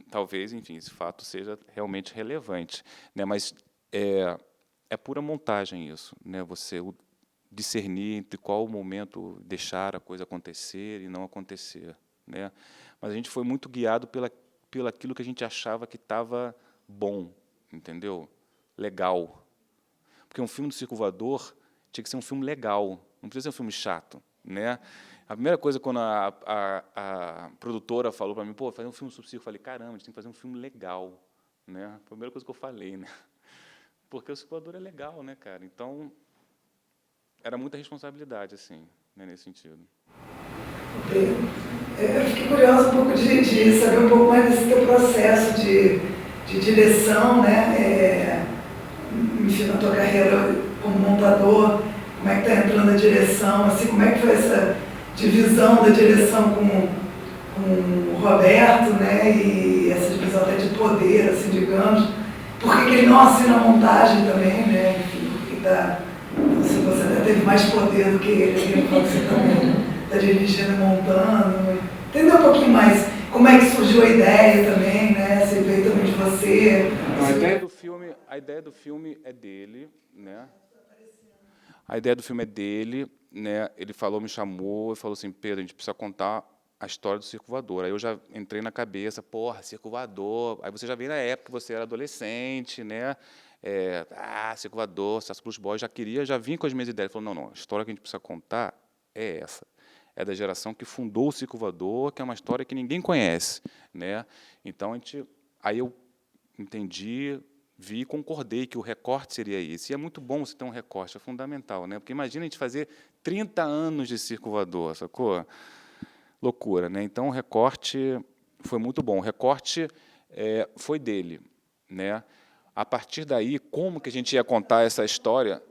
talvez, enfim, esse fato seja realmente relevante, né? Mas é pura montagem isso, né? Você discernir entre qual momento deixar a coisa acontecer e não acontecer, né? Mas a gente foi muito guiado pelo aquilo que a gente achava que estava bom, entendeu? Legal. Porque um filme do Circo Voador tinha que ser um filme legal, não precisa ser um filme chato, né? A primeira coisa, quando a produtora falou para mim, pô, fazer um filme sobre o circo, eu falei, caramba, a gente tem que fazer um filme legal, né? Foi a primeira coisa que eu falei, né? Porque o Circo Voador é legal, né, cara? Então, era muita responsabilidade, assim, né, nesse sentido. Eu fiquei curiosa um pouco de saber um pouco mais desse teu processo de direção, né? Enfim, na tua carreira como montador, como é que está entrando a direção, assim, como é que foi essa divisão da direção com o Roberto, né? E essa divisão até de poder, assim, digamos. Por que ele não assina a montagem também, né? Enfim, porque se você até teve mais poder do que ele você também está dirigindo e montando. Entender um pouquinho mais como é que surgiu a ideia também, né? Se veio também de você. Não, a ideia do filme é dele, né? A ideia do filme é dele, né? Ele me chamou e falou assim, Pedro, a gente precisa contar a história do Circo Voador. Aí eu já entrei na cabeça, porra, Circo Voador. Aí você já veio na época que você era adolescente, né? Circo Voador, Sass Plus Boy, já vinha com as minhas ideias. Ele falou, não, a história que a gente precisa contar é essa. É da geração que fundou o Circo Voador, que é uma história que ninguém conhece, né? Então, aí eu entendi, vi e concordei que o recorte seria esse. E é muito bom você ter um recorte, é fundamental, né? Porque imagina a gente fazer 30 anos de Circo Voador, sacou? Loucura, né? Então, o recorte foi muito bom. O recorte foi dele, né? A partir daí, como que a gente ia contar essa história?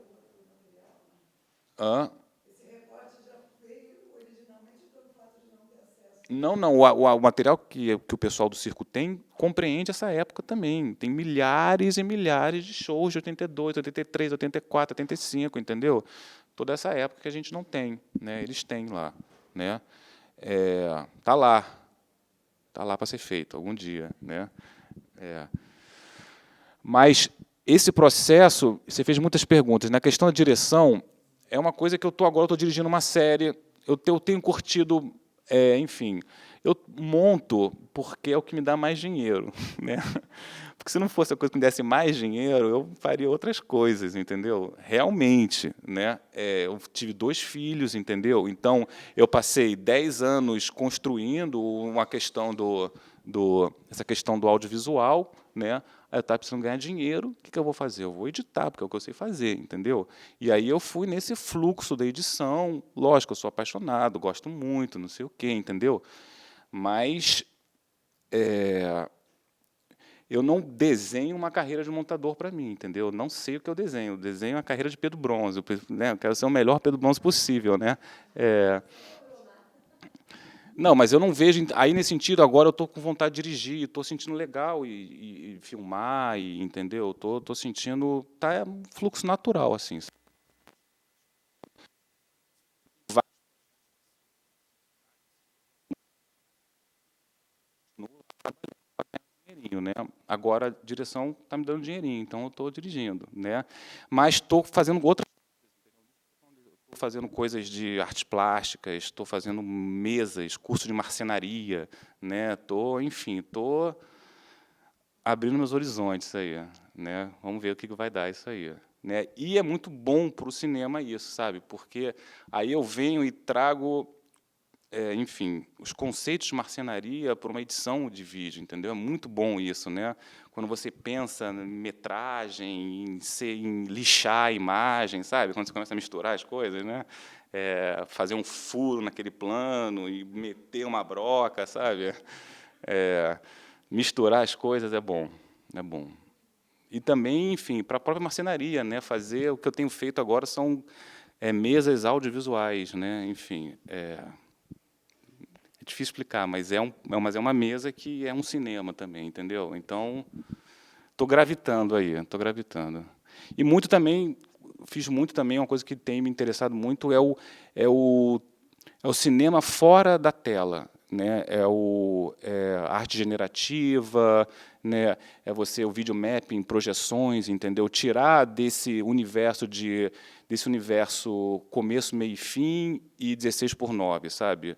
Esse recorte já veio originalmente pelo fato de não ter acesso? Não. O material que o pessoal do circo tem compreende essa época também. Tem milhares e milhares de shows de 82, 83, 84, 85, entendeu? Toda essa época que a gente não tem, né? Eles têm lá, né? Tá lá para ser feito algum dia, né? Mas esse processo, você fez muitas perguntas. Na questão da direção, é uma coisa que agora eu estou dirigindo uma série, eu tenho curtido, enfim, eu monto porque é o que me dá mais dinheiro, né? Porque se não fosse a coisa que me desse mais dinheiro, eu faria outras coisas, entendeu? Realmente, né? Eu tive 2 filhos, entendeu? Então, eu passei 10 anos construindo uma questão essa questão do audiovisual, né? Aí eu estava precisando ganhar dinheiro, o que eu vou fazer? Eu vou editar, porque é o que eu sei fazer, entendeu? E aí eu fui nesse fluxo da edição, lógico, eu sou apaixonado, gosto muito, não sei o quê, entendeu? Mas eu não desenho uma carreira de montador para mim, entendeu? Eu não sei o que eu desenho a carreira de Pedro Bronze, né? Eu quero ser o melhor Pedro Bronze possível, né? Não, mas eu não vejo. Aí, nesse sentido, agora eu estou com vontade de dirigir, estou sentindo legal e filmar, entendeu? Estou sentindo. Tá um fluxo natural, assim. Vai dinheirinho, né? Agora a direção está me dando dinheirinho, então eu estou dirigindo, né? Mas estou fazendo outras. Estou fazendo coisas de artes plásticas, estou fazendo mesas, curso de marcenaria, né? Enfim, estou abrindo meus horizontes aí, né? Vamos ver o que vai dar isso aí, né? E é muito bom para o cinema isso, sabe? Porque aí eu venho e trago, enfim, os conceitos de marcenaria para uma edição de vídeo, entendeu? É muito bom isso, né? Quando você pensa em metragem, em lixar a imagem, sabe? Quando você começa a misturar as coisas, né? Fazer um furo naquele plano e meter uma broca, sabe? Misturar as coisas é bom, é bom. E também, enfim, para a própria marcenaria, né? Fazer o que eu tenho feito agora são mesas audiovisuais, né? Enfim, é difícil explicar, mas é uma mesa que é um cinema também, entendeu? Então, estou gravitando aí, estou gravitando. E muito também, fiz muito também, uma coisa que tem me interessado muito é o cinema fora da tela, né? A arte generativa, né? O videomapping, projeções, entendeu? Tirar desse universo começo, meio e fim e 16:9, sabe?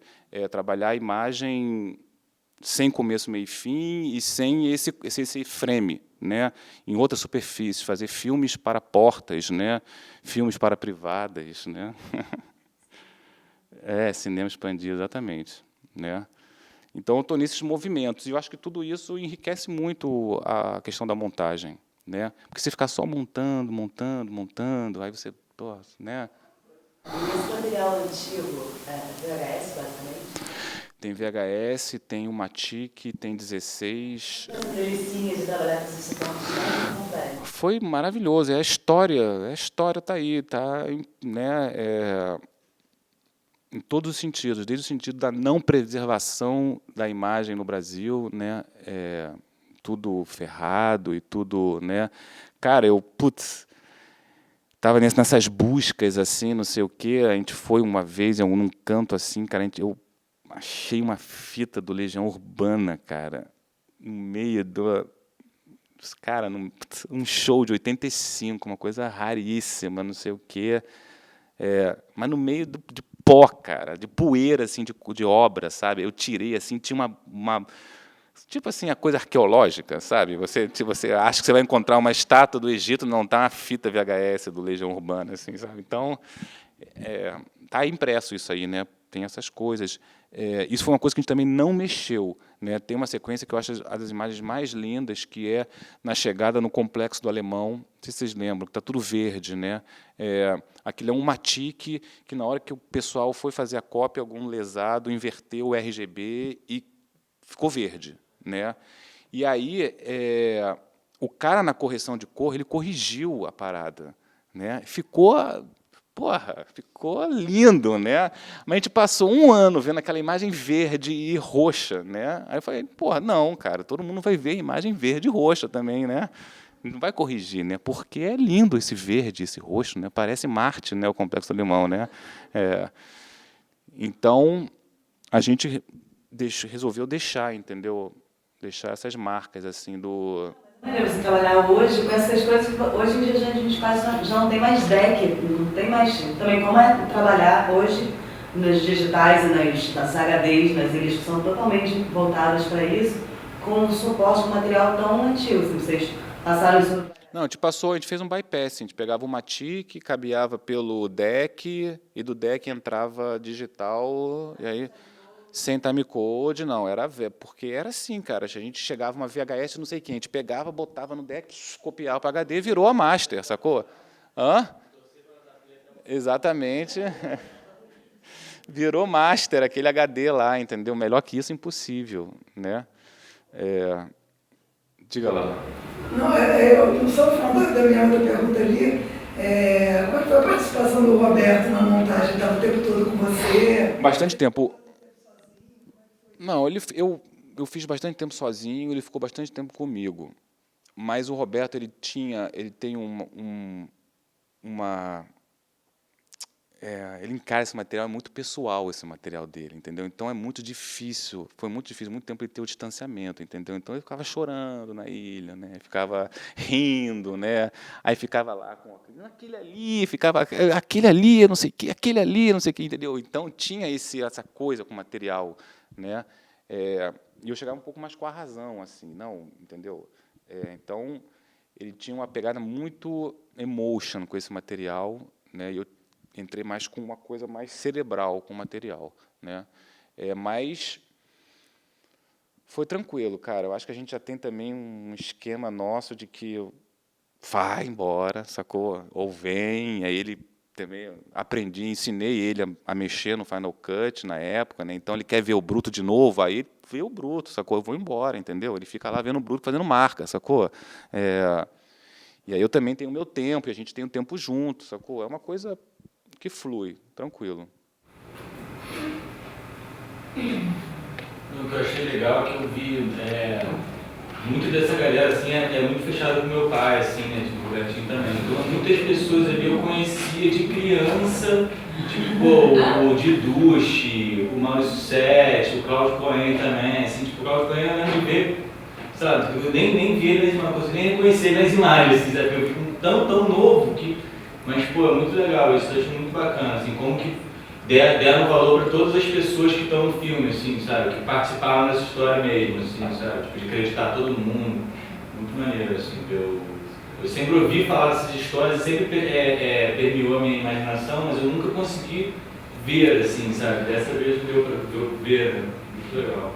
Trabalhar a imagem sem começo, meio e fim e sem esse frame, né? Em outra superfície, fazer filmes para portas, né? Filmes para privadas, né? Cinema expandido, exatamente, né? Então, eu estou nesses movimentos, e eu acho que tudo isso enriquece muito a questão da montagem, né? Porque você ficar só montando, aí você, né? E esse material antigo, VHS, basicamente? Tem VHS, tem uma TIC, tem 16. As entrevistinhas de trabalhar com esse suporte, foi maravilhoso, a história está aí, tá, né? Em todos os sentidos, desde o sentido da não preservação da imagem no Brasil, né? Tudo ferrado e tudo, né? Cara, estava nessas buscas assim, não sei o quê. A gente foi uma vez num canto assim, cara, eu achei uma fita do Legião Urbana, cara, no meio cara, um show de 85, uma coisa raríssima, não sei o quê. Mas no meio de pó, cara, de poeira, assim, de obra, sabe? Eu tirei, assim, tinha uma tipo assim, a coisa arqueológica, sabe? Você acha que você vai encontrar uma estátua do Egito, não está uma fita VHS do Legião Urbana, assim, sabe? Então, tá impresso isso aí, né? Tem essas coisas. Isso foi uma coisa que a gente também não mexeu, né? Tem uma sequência que eu acho as imagens mais lindas, que é na chegada no Complexo do Alemão, não sei se vocês lembram, que está tudo verde, né? Aquilo é um matique que, na hora que o pessoal foi fazer a cópia, algum lesado inverteu o RGB e ficou verde, né? E aí, o cara, na correção de cor, ele corrigiu a parada, né? Ficou lindo, né? Mas a gente passou um ano vendo aquela imagem verde e roxa, né? Aí eu falei, não, cara, todo mundo vai ver a imagem verde e roxa também, né? Não vai corrigir, né? Porque é lindo esse verde, esse roxo, né? Parece Marte, né? O Complexo do Alemão, né? Então, a gente resolveu deixar, entendeu? Deixar essas marcas assim do. Você trabalhar hoje com essas coisas, hoje em dia a gente quase já não tem mais deck, não tem mais. Também como é trabalhar hoje nas digitais e nas HDs, nas ilhas que são totalmente voltadas para isso, com um suporte com material tão antigo. Assim, vocês passaram isso. Não, a gente fez um bypass, a gente pegava uma TIC, cabeava pelo deck, e do deck entrava digital, e aí, sem timecode, não, porque era assim, cara, a gente chegava uma VHS, não sei quem, a gente pegava, botava no deck, copiava para HD, virou a master, sacou? Hã? Exatamente. Virou master, aquele HD lá, entendeu? Melhor que isso, impossível, né? Diga lá. Não, eu só falando da minha outra pergunta ali, qual foi a participação do Roberto na montagem? Estava o tempo todo com você? Bastante tempo. Não, eu fiz bastante tempo sozinho, ele ficou bastante tempo comigo. Mas o Roberto, ele tem ele encara esse material, é muito pessoal esse material dele, entendeu? Então é muito difícil, foi muito difícil, muito tempo ele ter o distanciamento, entendeu? Então ele ficava chorando na ilha, né? Ficava rindo, né? Aí ficava lá com aquele ali, eu não sei o que, aquele ali, não sei o que, entendeu? Então tinha essa coisa com o material, né? E eu chegava um pouco mais com a razão, assim, não, entendeu? Então ele tinha uma pegada muito emotion com esse material, né? E eu entrei mais com uma coisa mais cerebral com o material, né? Mas foi tranquilo, cara. Eu acho que a gente já tem também um esquema nosso de que vai embora, sacou? Ou vem, aí ele também ensinei ele a mexer no Final Cut na época, né? Então ele quer ver o bruto de novo, aí vê o bruto, sacou? Eu vou embora, entendeu? Ele fica lá vendo o bruto, fazendo marca, sacou? E aí eu também tenho o meu tempo, e a gente tem o tempo junto, sacou? É uma coisa que flui, tranquilo. O que eu achei legal é que eu vi muito dessa galera assim, é muito fechada com meu pai, assim, né, tipo, o Bertinho também. Então, muitas pessoas ali eu conhecia de criança, tipo, o Diduche, o Maurício Sete, o Cláudio Cohen também, assim, tipo, o Cláudio Cohen eu lembro de ver, sabe, eu nem vi ele, não consigo nem reconhecer nas imagens, assim, sabe, eu fico tão novo que, mas, pô, é muito legal isso, eu acho muito bacana, assim, como que deram valor para todas as pessoas que estão no filme, assim, sabe? Que participaram dessa história mesmo, assim, sabe? Tipo, de acreditar todo mundo. Muito maneiro, assim. Eu sempre ouvi falar dessas histórias, sempre permeou a minha imaginação, mas eu nunca consegui ver, assim, sabe? Dessa vez deu para ver, né? Muito legal.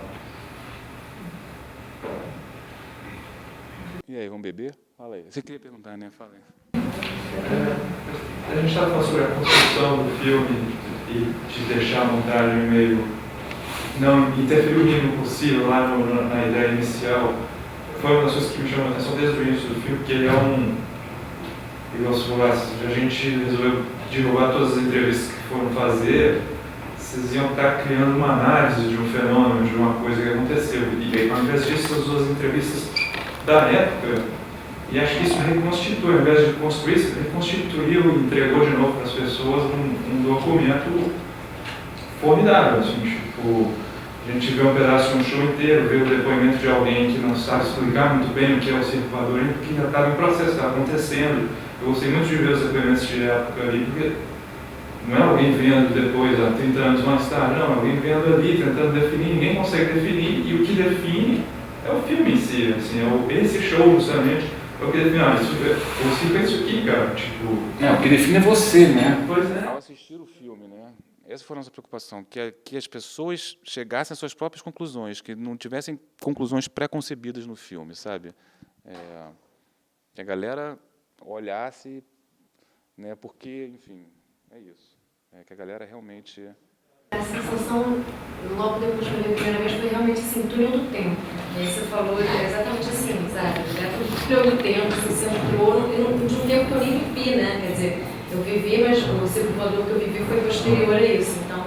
E aí, vamos beber? Fala aí. Você queria perguntar, né? Fala aí. A gente estava falando sobre a construção do filme e de deixar a montagem meio não interferir o mínimo possível lá na ideia inicial. Foi uma das coisas que me chamou a atenção desde o início do filme, porque ele igual se falasse, a gente resolveu derrubar todas as entrevistas que foram fazer, vocês iam estar criando uma análise de um fenômeno, de uma coisa que aconteceu. E aí, ao invés disso, as duas entrevistas da época, e acho que isso reconstitui, ao invés de construir, isso reconstituiu e entregou de novo para as pessoas um documento formidável. Assim, tipo, a gente vê um pedaço de um show inteiro, vê o depoimento de alguém que não sabe explicar muito bem o que é o circo voador, porque já estava em processo, estava acontecendo. Eu gostei muito de ver os depoimentos de época ali, porque não é alguém vendo depois, há 30 anos mais tarde, não, é alguém vendo ali, tentando definir, ninguém consegue definir, e o que define é o filme em si, assim, esse show, justamente. Eu queria definir, o circo é isso aqui, cara, tipo... O que define é você, né? Pois é. Ao assistir o filme, né? Essa foi a nossa preocupação, que as pessoas chegassem às suas próprias conclusões, que não tivessem conclusões pré-concebidas no filme, sabe? Que a galera olhasse, né? Porque, enfim, é isso. Que a galera realmente... A sensação, logo depois que eu vi a primeira vez, foi realmente assim, túnel do tempo. E aí você falou exatamente assim, sabe? Túnel do tempo, assim, você entrou de um tempo que eu nem vivi, né? Quer dizer, eu vivi, mas o circo voador que eu vivi foi posterior a isso. Então,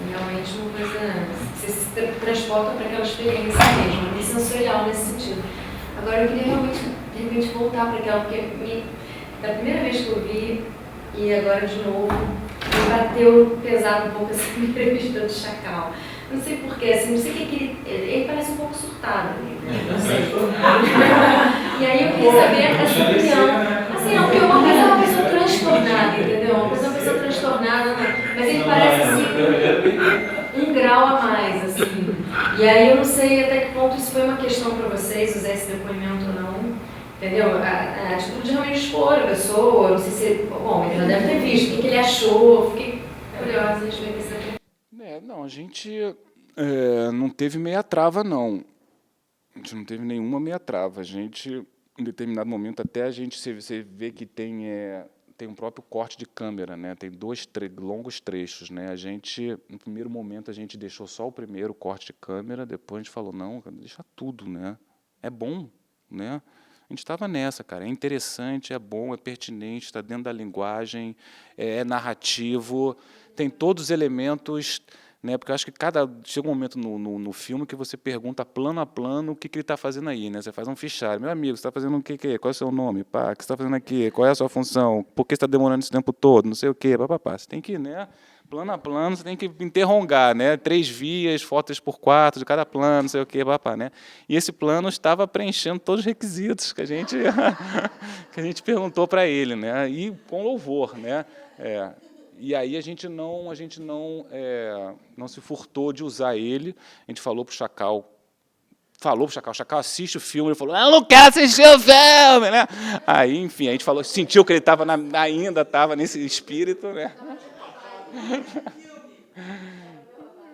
realmente uma coisa... Você se transporta para aquela experiência mesmo, é sensorial nesse sentido. Agora, eu queria realmente, de repente, voltar para aquela, porque da primeira vez que eu vi, e agora de novo, me bateu pesado um pouco essa entrevista do Chacal. Não sei porquê, assim, não sei o que ele parece um pouco surtado ali, né? Não sei. E aí eu queria saber essa opinião. Assim, não, porque uma coisa é uma pessoa transtornada, entendeu? Uma coisa é uma pessoa transtornada, mas ele parece assim, um grau a mais, assim. E aí eu não sei até que ponto isso foi uma questão para vocês, usar esse depoimento ou não. Entendeu? A atitude de realmente expor a pessoa, não sei se... Bom, ele já deve ter visto, o que ele achou, fiquei curiosa, a gente vai perceber. Não, a gente não teve meia trava, não. A gente não teve nenhuma meia trava. A gente, em determinado momento, até a gente você vê que tem um próprio corte de câmera, né? Tem dois longos trechos, né? A gente, no primeiro momento, a gente deixou só o primeiro corte de câmera, depois a gente falou, não, deixa tudo, né? É bom, né? A gente estava nessa, cara. É interessante, é bom, é pertinente, está dentro da linguagem, é narrativo, tem todos os elementos, né? Porque eu acho que chega um momento no filme que você pergunta plano a plano o que ele está fazendo aí, né? Você faz um fichário. Meu amigo, você está fazendo o quê? Qual é o seu nome? Pá, o que você está fazendo aqui? Qual é a sua função? Por que você está demorando esse tempo todo? Não sei o quê. Pá. Você tem que, né? Plano a plano, você tem que interrogar, né? 3 vias, fotos por 4 de cada plano, não sei o quê, papá, né? E esse plano estava preenchendo todos os requisitos que a gente perguntou para ele, né? E com louvor, né? E aí a gente não se furtou de usar ele. A gente falou para o Chacal, o Chacal assiste o filme, ele falou, eu não quero assistir o filme, né? Aí, enfim, a gente falou, sentiu que ele ainda estava nesse espírito, né?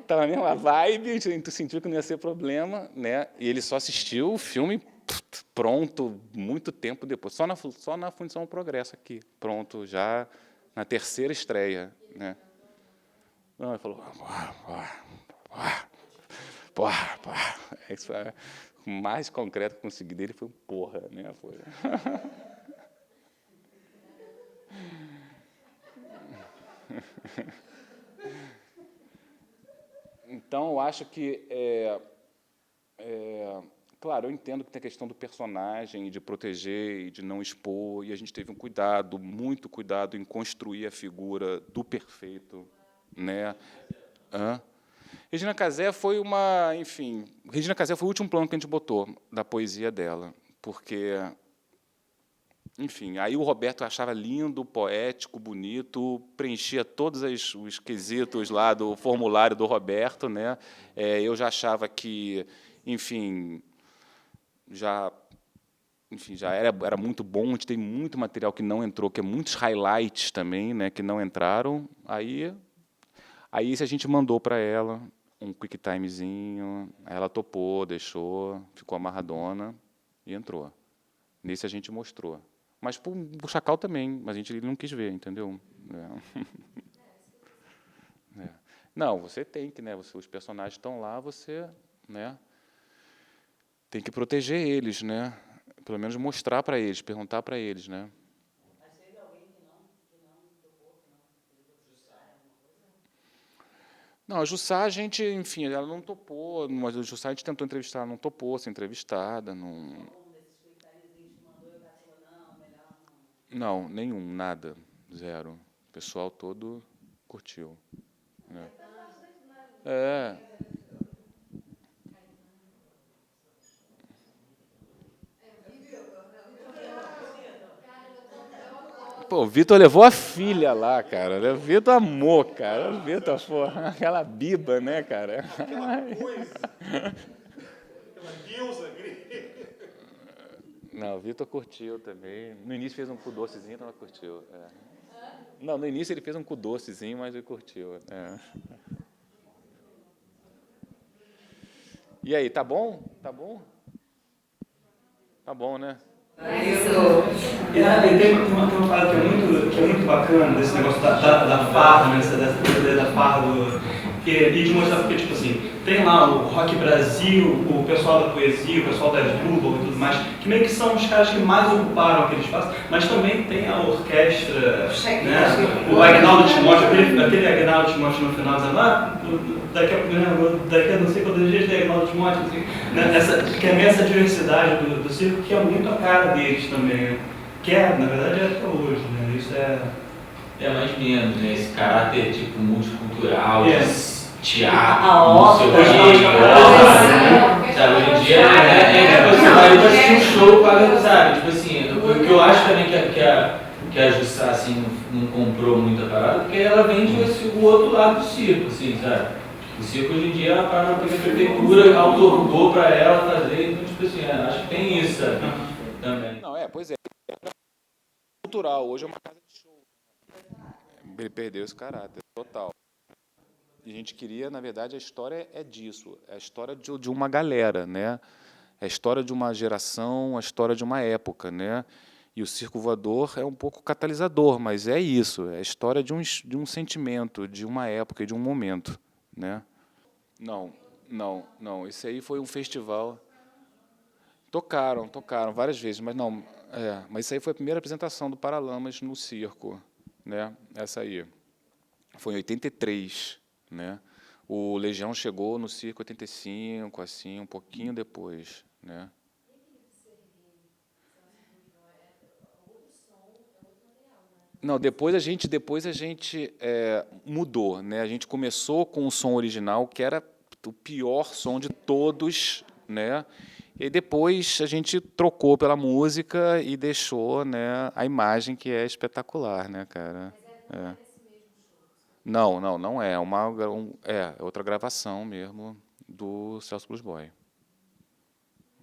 Estava na mesma vibe, a gente sentiu que não ia ser problema, né? E ele só assistiu o filme pronto, muito tempo depois, só na Fundição Progresso aqui, pronto, já na terceira estreia, né? Não, ele falou, Isso foi o mais concreto que consegui dele foi porra, né? Foi. Então, eu acho que, claro, eu entendo que tem a questão do personagem, de proteger e de não expor, e a gente teve um cuidado, muito cuidado, em construir a figura do perfeito, né? Regina Casé foi Regina Casé foi o último plano que a gente botou da poesia dela, porque... Enfim, aí o Roberto achava lindo, poético, bonito, preenchia todos os quesitos lá do formulário do Roberto, né? Eu já achava que, enfim, já era muito bom. A gente tem muito material que não entrou, que é muitos highlights também, né? Que não entraram. Aí a gente mandou para ela um quick timezinho, ela topou, deixou, ficou amarradona e entrou. Nesse a gente mostrou. Mas o Chacal também, mas ele não quis ver, entendeu? Não, você tem que, né? Os personagens estão lá, você, né? Tem que proteger eles, né? Pelo menos mostrar para eles, perguntar para eles, né? Mas teve alguém que não topou, Não, a Jussá, a gente, enfim, ela não topou, mas a Jussá a gente tentou entrevistar, ela não topou ser entrevistada, não. Não, nenhum, nada, zero. O pessoal todo curtiu. Né? Pô, o Vitor levou a filha lá, cara. O Vitor amou, cara. O Vitor, pô, aquela biba, né, cara? Aquela deusa grega. Não, o Vitor curtiu também. No início fez um cu docezinho, então ela curtiu. Não, no início ele fez um cu docezinho, mas ele curtiu. E aí, tá bom? Tá bom? Tá bom, né? Tem uma parada que é muito bacana desse negócio da farra, né? Dessa ideia da farra e de mostrar porque, tipo assim, tem lá o Rock Brasil, o pessoal da poesia, o pessoal das Blue e tudo mais, que meio que são os caras que mais ocuparam aquele espaço, mas também tem a orquestra, né? O Agnaldo Timóteo, aquele Agnaldo Timóteo no final dizendo, daqui a não sei quantos dias tem Agnaldo Timóteo, assim, né? Que é essa diversidade do circo, que é muito a cara deles também, né? Que na verdade, até hoje, né? Isso é mais menos, né? Esse caráter tipo multicultural, teatro, a ópera, sabe? Hoje em dia você vai paguei pra assistir um show, paga, sabe? Tipo assim, o que eu acho também que a Jussá, assim, não comprou muita parada, porque ela vende o outro lado do circo, assim, sabe? O circo hoje em dia a parada que a prefeitura autorgou pra ela fazer, então, tipo assim, acho que tem isso, sabe? Também. Não, pois é. Cultural, hoje é uma casa de show. Ele perdeu esse caráter, total. E a gente queria, na verdade, a história é disso, é a história de uma galera, né? É a história de uma geração, a história de uma época, né? E o Circo Voador é um pouco catalisador, mas é isso, é a história de um sentimento, de uma época e de um momento, né? Não. Esse aí foi um festival. Tocaram várias vezes, mas não. Mas isso aí foi a primeira apresentação do Paralamas no circo, né? Essa aí foi em 83, né? O Legião chegou no circo em 85, assim, um pouquinho depois, né? Não, depois a gente mudou, né? A gente começou com o som original, que era o pior som de todos, né? E depois a gente trocou pela música e deixou, né, a imagem que é espetacular, né, cara? Não é. É outra gravação mesmo do Celso Blues Boy,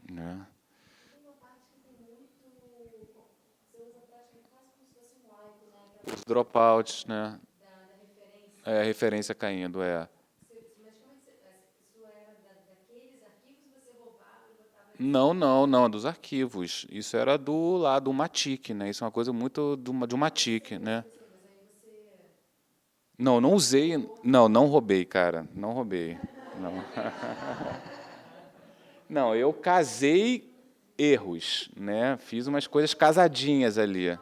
né? Os dropouts, né? É, a referência caindo, é. Não, dos arquivos. Isso era do lado do Matic, né? Isso é uma coisa muito de um Matic, né? Não usei, não roubei, cara, não roubei, não. Não, eu casei erros, né? Fiz umas coisas casadinhas ali.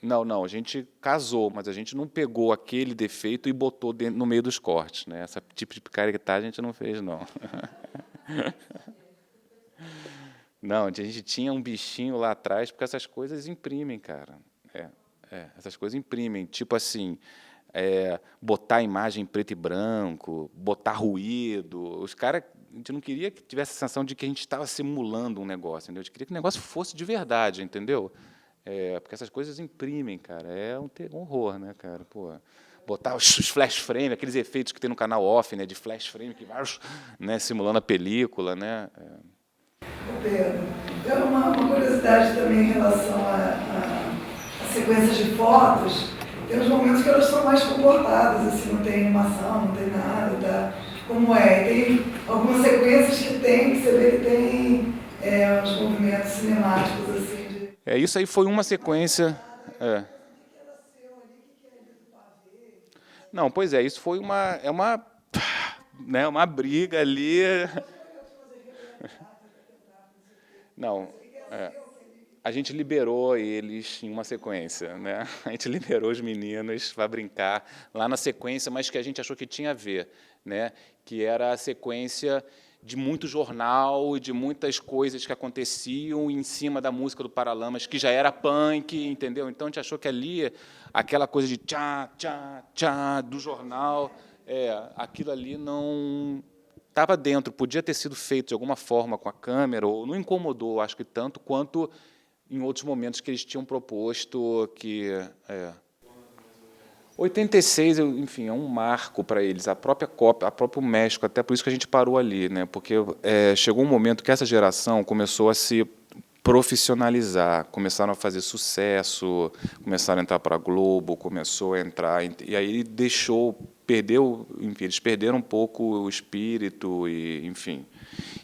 Não, a gente casou, mas a gente não pegou aquele defeito e botou no meio dos cortes, né? Esse tipo de picaretagem a gente não fez, não. Não, a gente tinha um bichinho lá atrás, porque essas coisas imprimem, cara. Essas coisas imprimem. Tipo assim, botar imagem em preto e branco, botar ruído. Os caras, a gente não queria que tivesse a sensação de que a gente estava simulando um negócio, entendeu? A gente queria que o negócio fosse de verdade, entendeu? Porque essas coisas imprimem, cara. É um horror, né, cara? Pô, botar os flash frame, aqueles efeitos que tem no canal off, né, de flash frame, que vai, né, simulando a película, né? Pedro, eu uma curiosidade também em relação a sequências de fotos. Tem uns momentos que elas são mais comportadas, assim, não tem animação, não tem nada, tá? Como é? Tem algumas sequências que você vê que tem uns movimentos cinemáticos, assim. Isso aí foi uma sequência. Não, pois é, isso foi uma briga ali. Não, a gente liberou eles em uma sequência, né? A gente liberou os meninos para brincar lá na sequência, mas que a gente achou que tinha a ver, né? Que era a sequência de muito jornal e de muitas coisas que aconteciam em cima da música do Paralamas, que já era punk, entendeu? Então a gente achou que ali, aquela coisa de tchá, tchá, tchá, do jornal, aquilo ali não estava dentro, podia ter sido feito de alguma forma com a câmera, ou não incomodou, acho que tanto, quanto em outros momentos que eles tinham proposto que... 86, enfim, é um marco para eles, a própria Copa, a próprio México, até por isso que a gente parou ali, né? Porque chegou um momento que essa geração começou a se profissionalizar, começaram a fazer sucesso, começaram a entrar para a Globo, começou a entrar, e aí eles perderam um pouco o espírito, e, enfim.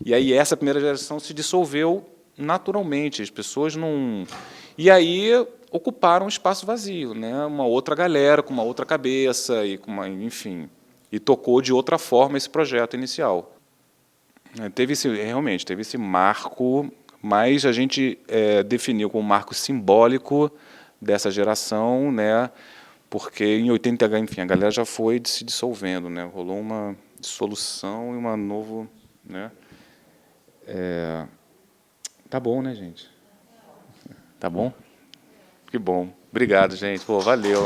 E aí essa primeira geração se dissolveu naturalmente, as pessoas não... E aí ocuparam um espaço vazio, né? Uma outra galera com uma outra cabeça e enfim, e tocou de outra forma esse projeto inicial. Realmente teve esse marco, mas a gente definiu como marco simbólico dessa geração, né? Porque em 80, enfim, a galera já foi se dissolvendo, né? Rolou uma dissolução e uma novo, né? Tá bom, né, gente? Tá bom? Que bom. Obrigado, gente. Pô, valeu.